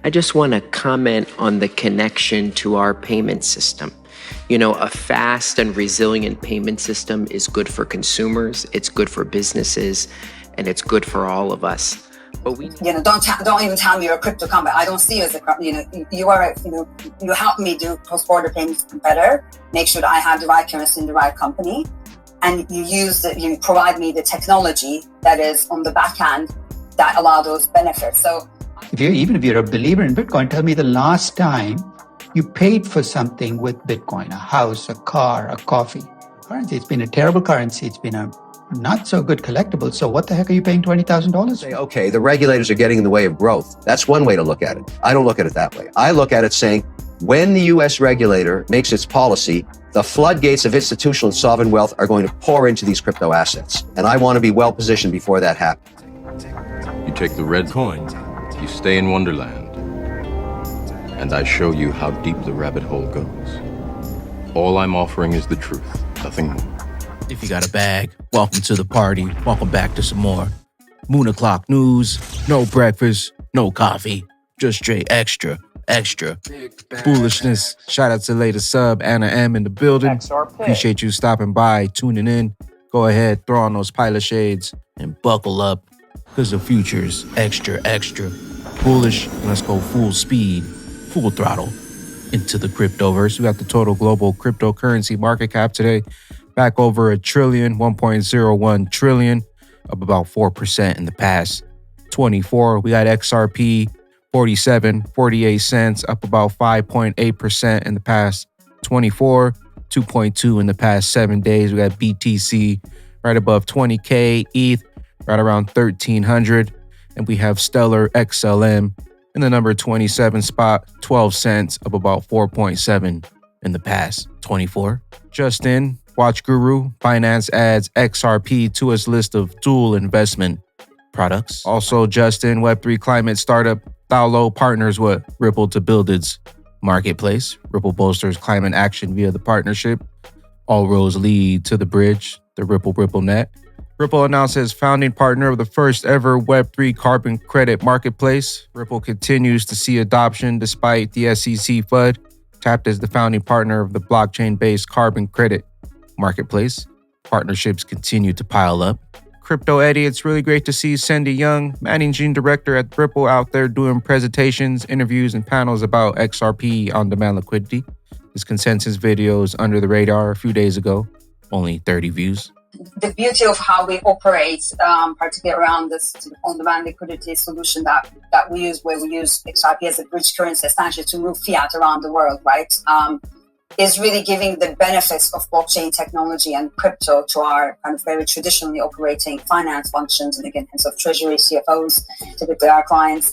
I just want to comment on the connection to our payment system. You know, a fast and resilient payment system is good for consumers, it's good for businesses, and it's good for all of us. But we, don't even tell me you're a crypto company. I don't see you as a, you are, you help me do cross-border payments better, make sure that I have the right currency in the right company, and you provide me the technology that is on the back end that allow those benefits. So, even if you're a believer in Bitcoin, tell me the last time you paid for something with Bitcoin, a house, a car, a coffee. Currency, it's been a terrible currency. It's been a not so good collectible. So what the heck are you paying $20,000? Say, okay, the regulators are getting in the way of growth. That's one way to look at it. I don't look at it that way. I look at it saying, when the US regulator makes its policy, the floodgates of institutional and sovereign wealth are going to pour into these crypto assets. And I want to be well positioned before that happens. You take the red coin, you stay in Wonderland, and I show you how deep the rabbit hole goes. All I'm offering is the truth, nothing more. If you got a bag, welcome to the party. Welcome back to some more Moon o'clock news. No breakfast, no coffee, just straight extra foolishness. Shout out to the latest sub, Anna M in the building. XRP. Appreciate you stopping by, tuning in. Go ahead, throw on those pilot shades and buckle up, because the future's extra bullish. Let's go full speed, full throttle into the cryptoverse. We got the total global cryptocurrency market cap today back over $1 trillion, 1.01 trillion, up about 4% in the past 24. We got XRP 47.48 cents, up about 5.8% in the past 24, 2.2 in the past 7 days. We got BTC right above 20K, ETH right around 1,300, and we have Stellar XLM in the number 27 spot, 12 cents, up about 4.7 in the past 24. Just in, Watch Guru, Binance adds XRP to its list of dual investment products. Also, Justin, Web3 climate startup Thaulo partners with Ripple to build its marketplace. Ripple bolsters climate action via the partnership. All roads lead to the bridge, the RippleNet. Ripple announces founding partner of the first ever Web3 carbon credit marketplace. Ripple continues to see adoption despite the SEC FUD, tapped as the founding partner of the blockchain-based carbon credit marketplace. Partnerships continue to pile up. Crypto Eddie, it's really great to see Cindy Young, managing director at Ripple, out there doing presentations, interviews, and panels about XRP on demand liquidity. His consensus video is under the radar a few days ago, only 30 views. The beauty of how we operate, particularly around this on-demand liquidity solution that we use, where we use XRP as a bridge currency, essentially to move fiat around the world, right? Is really giving the benefits of blockchain technology and crypto to our kind of very traditionally operating finance functions, and again, hence of treasury, CFOs, typically our clients,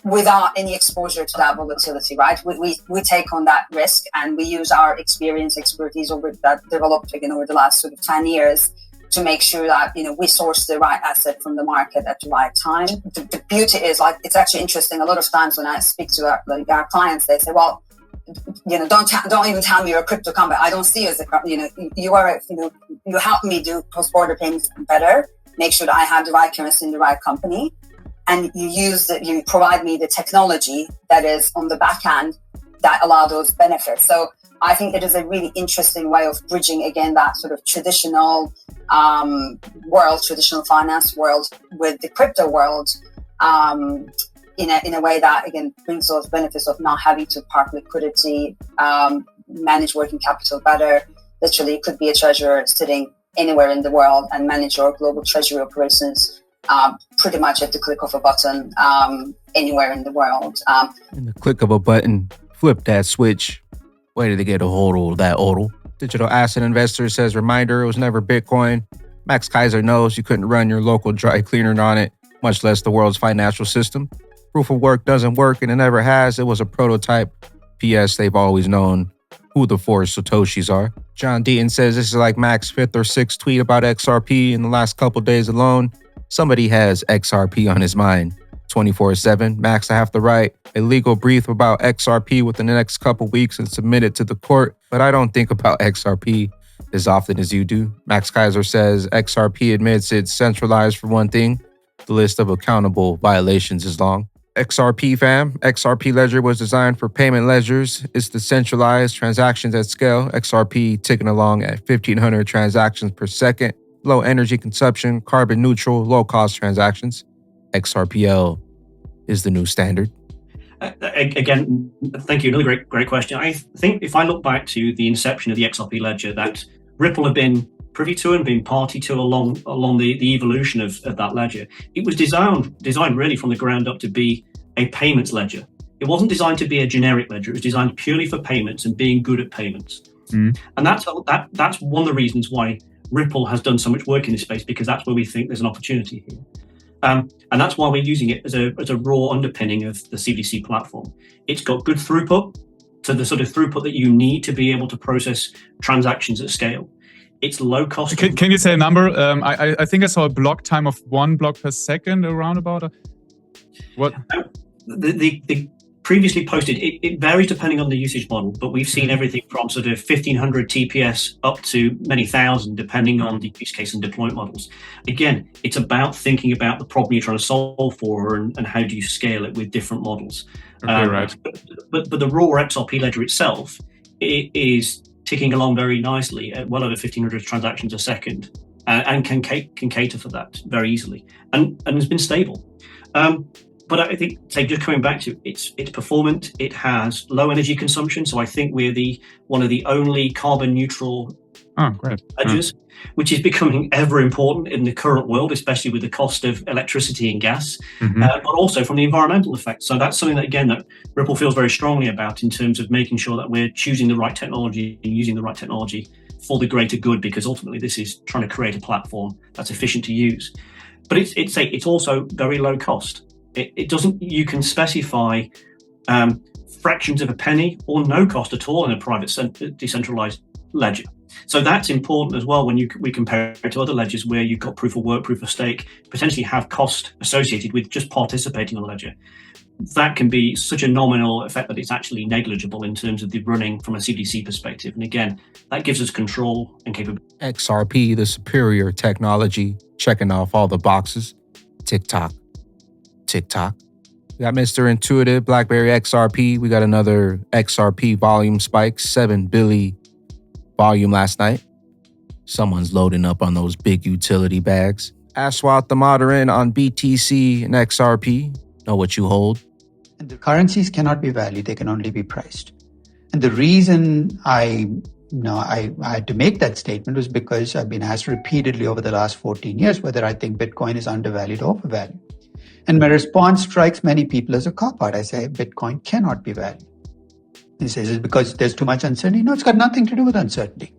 without any exposure to that volatility, right? We take on that risk, and we use our expertise over that developed again over the last sort of 10 years to make sure that, we source the right asset from the market at the right time. The beauty is, like, it's actually interesting. A lot of times when I speak to our clients, they say, well, don't even tell me you're a crypto company. I don't see you as a, you are, you help me do cross-border payments better, make sure that I have the right currency in the right company, and you provide me the technology that is on the back end that allow those benefits. So I think it is a really interesting way of bridging, again, that sort of traditional traditional finance world with the crypto world, in a way that, again, brings those benefits of not having to park liquidity, manage working capital better. Literally, it could be a treasurer sitting anywhere in the world and manage your global treasury operations pretty much at the click of a button, anywhere in the world. In the click of a button, flip that switch. Way to get a hold of that HODL. Digital asset investor says, reminder, it was never Bitcoin. Max Kaiser knows you couldn't run your local dry cleaner on it, much less the world's financial system. Proof of work doesn't work, and it never has. It was a prototype. P.S. They've always known who the four Satoshis are. John Deaton says this is like Mac's 5th or 6th tweet about XRP in the last couple days alone. Somebody has XRP on his mind 24/7. Max, I have to write a legal brief about XRP within the next couple weeks and submit it to the court, but I don't think about XRP as often as you do. Max Kaiser says XRP admits it's centralized for one thing. The list of accountable violations is long. XRP fam. XRP Ledger was designed for payment ledgers. It's decentralized transactions at scale. XRP ticking along at 1,500 transactions per second. Low energy consumption, carbon neutral, low cost transactions. XRPL is the new standard. Again, thank you. Another great question. I think if I look back to the inception of the XRP Ledger, that Ripple had been privy to and been party to along the evolution of that ledger. It was designed really from the ground up to be a payments ledger. It wasn't designed to be a generic ledger. It was designed purely for payments and being good at payments. And that's one of the reasons why Ripple has done so much work in this space, because that's where we think there's an opportunity here. And that's why we're using it as a raw underpinning of the CBDC platform. It's got good throughput, to the sort of throughput that you need to be able to process transactions at scale. It's low cost. Can you say a number? I think I saw a block time of 1 block per second around about. What? The previously posted, it varies depending on the usage model, but we've seen everything from sort of 1,500 TPS up to many thousand, depending on the use case and deployment models. Again, it's about thinking about the problem you're trying to solve for and how do you scale it with different models. Okay, right. But the raw XRP Ledger itself, it is ticking along very nicely at well over 1,500 transactions a second, and can cater for that very easily, and has been stable. But I think, say, just coming back to it's performant. It has low energy consumption, so I think we're one of the only carbon neutral ledgers, which is becoming ever important in the current world, especially with the cost of electricity and gas, but also from the environmental effects. So that's something that Ripple feels very strongly about in terms of making sure that we're choosing the right technology and using the right technology for the greater good, because ultimately this is trying to create a platform that's efficient to use. But it's also very low cost. It doesn't. You can specify fractions of a penny or no cost at all in a private decentralized ledger. So that's important as well when we compare it to other ledgers where you've got proof of work, proof of stake, potentially have cost associated with just participating on a ledger. That can be such a nominal effect that it's actually negligible in terms of the running from a CBDC perspective. And again, that gives us control and capability. XRP, the superior technology, checking off all the boxes. TikTok. We got Mr. Intuitive, BlackBerry XRP. We got another XRP volume spike, 7 billion volume last night. Someone's loading up on those big utility bags. Aswat the Modern on BTC and XRP. Know what you hold. And the currencies cannot be valued, they can only be priced. And the reason I had to make that statement was because I've been asked repeatedly over the last 14 years whether I think Bitcoin is undervalued or overvalued. And my response strikes many people as a cop-out. I say, Bitcoin cannot be valued. He says, it's because there's too much uncertainty. No, it's got nothing to do with uncertainty.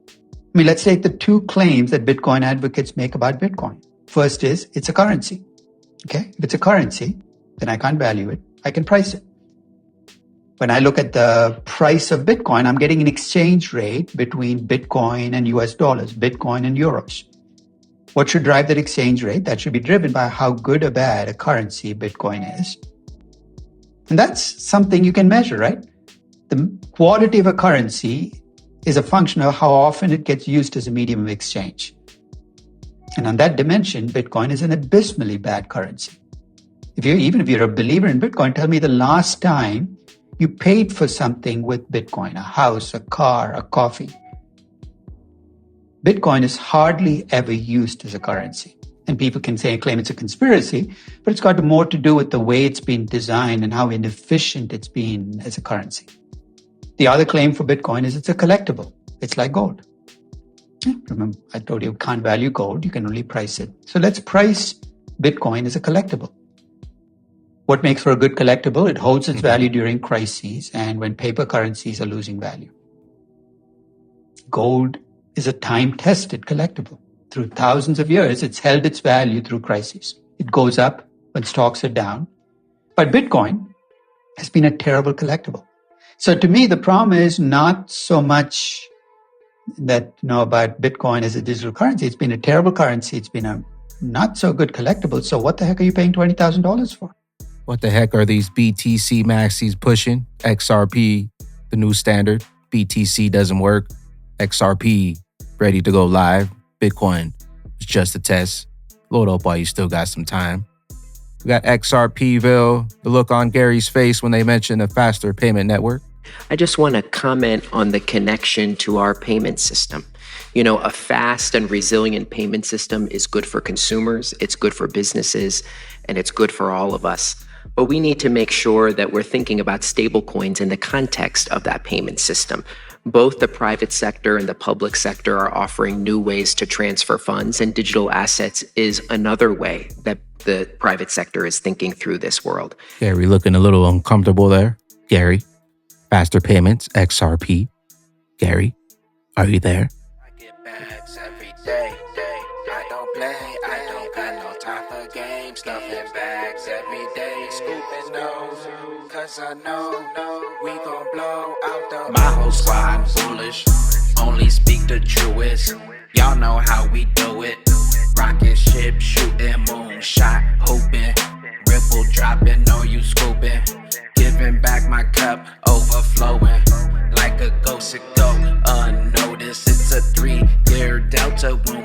I mean, let's take the two claims that Bitcoin advocates make about Bitcoin. First is, it's a currency. Okay? If it's a currency, then I can't value it. I can price it. When I look at the price of Bitcoin, I'm getting an exchange rate between Bitcoin and US dollars, Bitcoin and euros. What should drive that exchange rate? That should be driven by how good or bad a currency Bitcoin is. And that's something you can measure, right? The quality of a currency is a function of how often it gets used as a medium of exchange. And on that dimension, Bitcoin is an abysmally bad currency. Even if you're a believer in Bitcoin, tell me the last time you paid for something with Bitcoin, a house, a car, a coffee. Bitcoin is hardly ever used as a currency. And people can claim it's a conspiracy, but it's got more to do with the way it's been designed and how inefficient it's been as a currency. The other claim for Bitcoin is it's a collectible. It's like gold. Remember, I told you can't value gold, you can only price it. So let's price Bitcoin as a collectible. What makes for a good collectible? It holds its value during crises and when paper currencies are losing value. Gold is a time-tested collectible. Through thousands of years, it's held its value through crises. It goes up when stocks are down. But Bitcoin has been a terrible collectible. So to me, the problem is not so much that, about Bitcoin as a digital currency. It's been a terrible currency. It's been a not so good collectible. So what the heck are you paying $20,000 for? What the heck are these BTC maxis pushing? XRP, the new standard. BTC doesn't work. XRP, ready to go live. Bitcoin is just a test. Load up while you still got some time. We got XRPVille, the look on Gary's face when they mention a faster payment network. I just want to comment on the connection to our payment system. You know, a fast and resilient payment system is good for consumers, it's good for businesses, and it's good for all of us. But we need to make sure that we're thinking about stablecoins in the context of that payment system. Both the private sector and the public sector are offering new ways to transfer funds, and digital assets is another way that the private sector is thinking through this world. Gary looking a little uncomfortable there. Gary, faster payments, XRP. Gary, are you there? I get bags every day. I don't play, I don't got no time for games. Stuffing bags every day, scooping those. Cause I know we gon' blow out the. My whole squad foolish, only speak the truest. Y'all know how we do it. Rocket ship shooting, moonshot hooping, ripple dropping, know you scooping. Giving back my cup, overflowing like a ghost to go unnoticed. It's a 3-year delta when